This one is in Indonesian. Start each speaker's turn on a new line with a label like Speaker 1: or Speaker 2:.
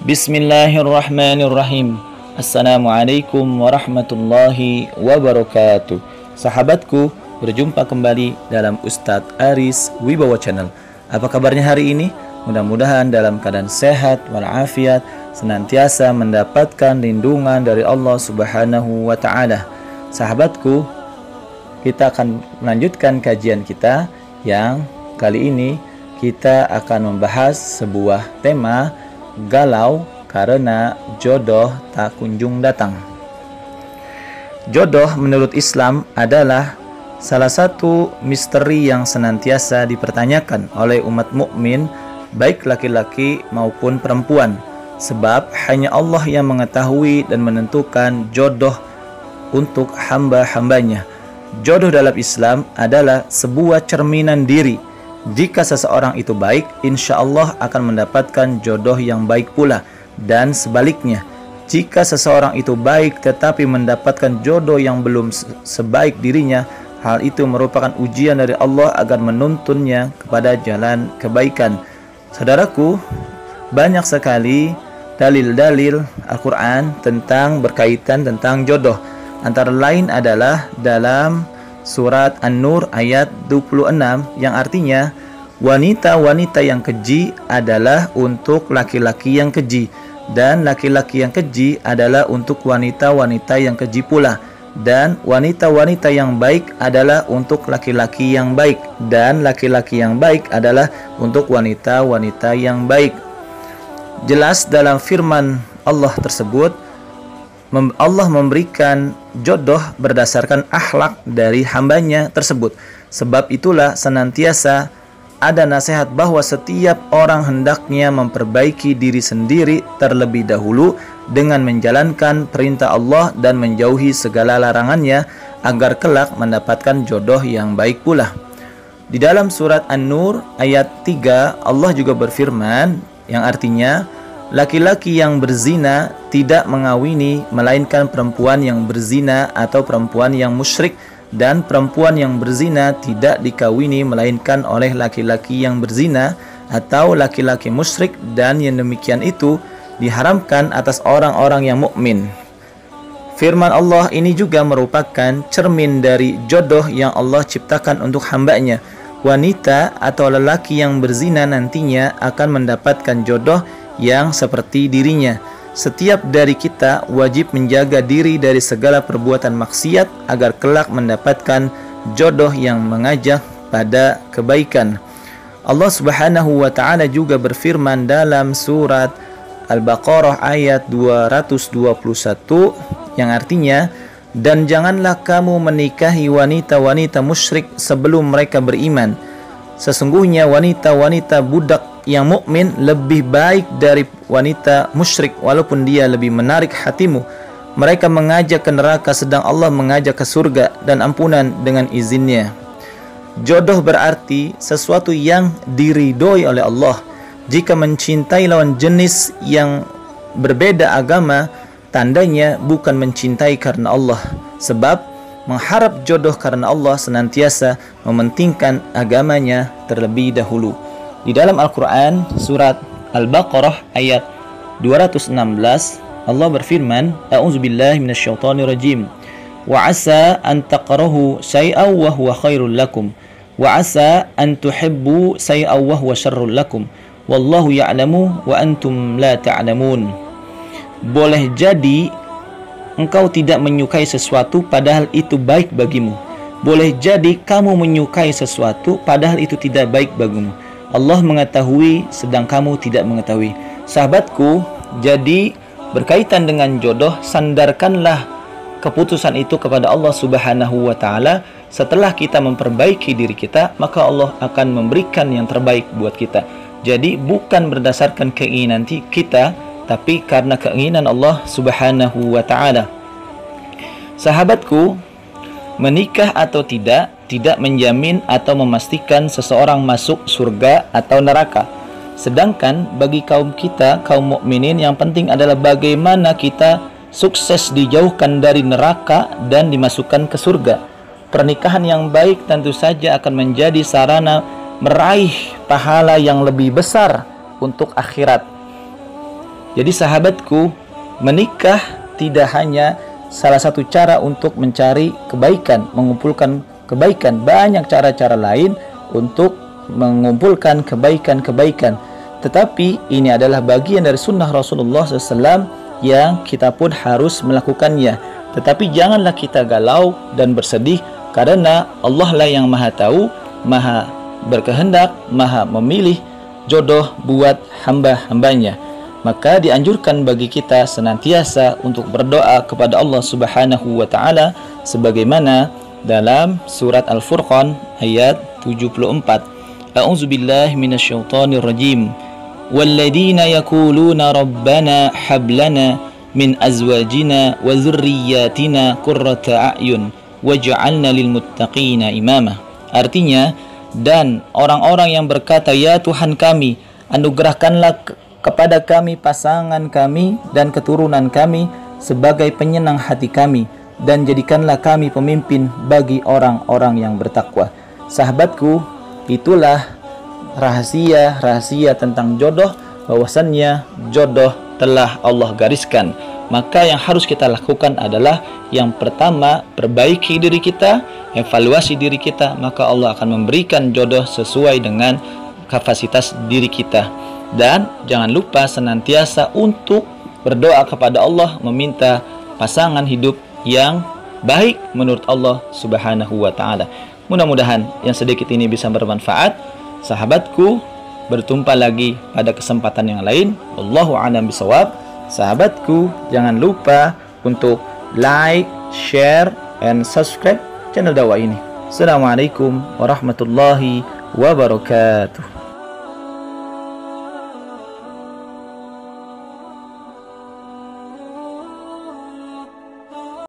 Speaker 1: Bismillahirrahmanirrahim. Assalamualaikum warahmatullahi wabarakatuh. Sahabatku, berjumpa kembali dalam Ustadz Aris Wibowo Channel. Apa kabarnya hari ini? Mudah-mudahan dalam keadaan sehat walafiat, senantiasa mendapatkan lindungan dari Allah Subhanahu wa Ta'ala. Sahabatku, kita akan melanjutkan kajian kita yang kali ini kita akan membahas sebuah tema galau karena jodoh tak kunjung datang. Jodoh menurut Islam adalah salah satu misteri yang senantiasa dipertanyakan oleh umat mukmin, baik laki-laki maupun perempuan, sebab hanya Allah yang mengetahui dan menentukan jodoh untuk hamba-hambanya. Jodoh dalam Islam adalah sebuah cerminan diri. Jika seseorang itu baik, insya Allah akan mendapatkan jodoh yang baik pula. Dan sebaliknya, jika seseorang itu baik tetapi mendapatkan jodoh yang belum sebaik dirinya, hal itu merupakan ujian dari Allah agar menuntunnya kepada jalan kebaikan. Saudaraku, banyak sekali dalil-dalil Al-Quran berkaitan tentang jodoh. Antara lain adalah dalam Surat An-Nur ayat 26 yang artinya wanita-wanita yang keji adalah untuk laki-laki yang keji, dan laki-laki yang keji adalah untuk wanita-wanita yang keji pula, dan wanita-wanita yang baik adalah untuk laki-laki yang baik, dan laki-laki yang baik adalah untuk wanita-wanita yang baik. Jelas dalam firman Allah tersebut, Allah memberikan jodoh berdasarkan akhlak dari hambanya tersebut. Sebab itulah senantiasa ada nasihat bahwa setiap orang hendaknya memperbaiki diri sendiri terlebih dahulu dengan menjalankan perintah Allah dan menjauhi segala larangannya agar kelak mendapatkan jodoh yang baik pula. Di dalam surat An-Nur ayat 3 Allah juga berfirman yang artinya, laki-laki yang berzina tidak mengawini melainkan perempuan yang berzina atau perempuan yang musyrik, dan perempuan yang berzina tidak dikawini melainkan oleh laki-laki yang berzina atau laki-laki musyrik, dan yang demikian itu diharamkan atas orang-orang yang mukmin. Firman Allah ini juga merupakan cermin dari jodoh yang Allah ciptakan untuk hambanya. Wanita atau lelaki yang berzina nantinya akan mendapatkan jodoh yang seperti dirinya. Setiap dari kita wajib menjaga diri dari segala perbuatan maksiat agar kelak mendapatkan jodoh yang mengajak pada kebaikan. Allah Subhanahu wa Ta'ala juga berfirman dalam surat Al-Baqarah ayat 221 yang artinya, dan janganlah kamu menikahi wanita-wanita musyrik sebelum mereka beriman. Sesungguhnya wanita-wanita budak yang mukmin lebih baik dari wanita musyrik walaupun dia lebih menarik hatimu. Mereka mengajak ke neraka sedang Allah mengajak ke surga dan ampunan dengan izinnya. Jodoh berarti sesuatu yang diridhoi oleh Allah. Jika mencintai lawan jenis yang berbeda agama, tandanya bukan mencintai karena Allah. Sebab mengharap jodoh karena Allah senantiasa mementingkan agamanya terlebih dahulu. Di dalam Al-Quran surat Al-Baqarah ayat 216 Allah berfirman, A'udzubillahi minasyaitonirrajim. Wa asa an taqrahu syai'an wa huwa khairul lakum wa asa an tuhibbu syai'an wa huwa syarrul lakum wallahu ya'lamu wa antum la ta'lamun. Boleh jadi engkau tidak menyukai sesuatu padahal itu baik bagimu. Boleh jadi kamu menyukai sesuatu padahal itu tidak baik bagimu. Allah mengetahui sedang kamu tidak mengetahui. Sahabatku, jadi berkaitan dengan jodoh, sandarkanlah keputusan itu kepada Allah Subhanahu wa Ta'ala. Setelah kita memperbaiki diri kita, maka Allah akan memberikan yang terbaik buat kita. Jadi bukan berdasarkan keinginan kita, tapi karena keinginan Allah Subhanahu wa Ta'ala. Sahabatku, menikah atau tidak menjamin atau memastikan seseorang masuk surga atau neraka. Sedangkan bagi kaum kita, kaum mukminin, yang penting adalah bagaimana kita sukses dijauhkan dari neraka dan dimasukkan ke surga. Pernikahan yang baik tentu saja akan menjadi sarana meraih pahala yang lebih besar untuk akhirat. Jadi sahabatku, menikah tidak hanya salah satu cara untuk mencari kebaikan, mengumpulkan kebaikan. Banyak cara-cara lain untuk mengumpulkan kebaikan-kebaikan. Tetapi ini adalah bagian dari sunnah Rasulullah SAW yang kita pun harus melakukannya. Tetapi janganlah kita galau dan bersedih, karena Allah lah yang maha tahu, maha berkehendak, maha memilih jodoh buat hamba-hambanya. Maka dianjurkan bagi kita senantiasa untuk berdoa kepada Allah Subhanahu wa taala sebagaimana dalam surat Al-Furqan ayat 74. A'udzubillahi minasyaitonir rajim. Walladzina yaquluna rabbana hab lana min azwajina wa dzurriyyatina qurrata a'yun waj'alna lil muttaqina imama. Artinya, dan orang-orang yang berkata, ya Tuhan kami, anugerahkanlah kepada kami pasangan kami dan keturunan kami sebagai penyenang hati kami, dan jadikanlah kami pemimpin bagi orang-orang yang bertakwa. Sahabatku, itulah rahasia tentang jodoh, bahwasannya jodoh telah Allah gariskan. Maka yang harus kita lakukan adalah yang pertama, perbaiki diri kita, evaluasi diri kita, maka Allah akan memberikan jodoh sesuai dengan kapasitas diri kita. Dan jangan lupa senantiasa untuk berdoa kepada Allah, meminta pasangan hidup yang baik menurut Allah Subhanahu wa taala. Mudah-mudahan yang sedikit ini bisa bermanfaat. Sahabatku, berjumpa lagi pada kesempatan yang lain. Wallahu a'lam bishawab. Sahabatku, jangan lupa untuk like, share, and subscribe channel dakwah ini. Assalamualaikum warahmatullahi wabarakatuh.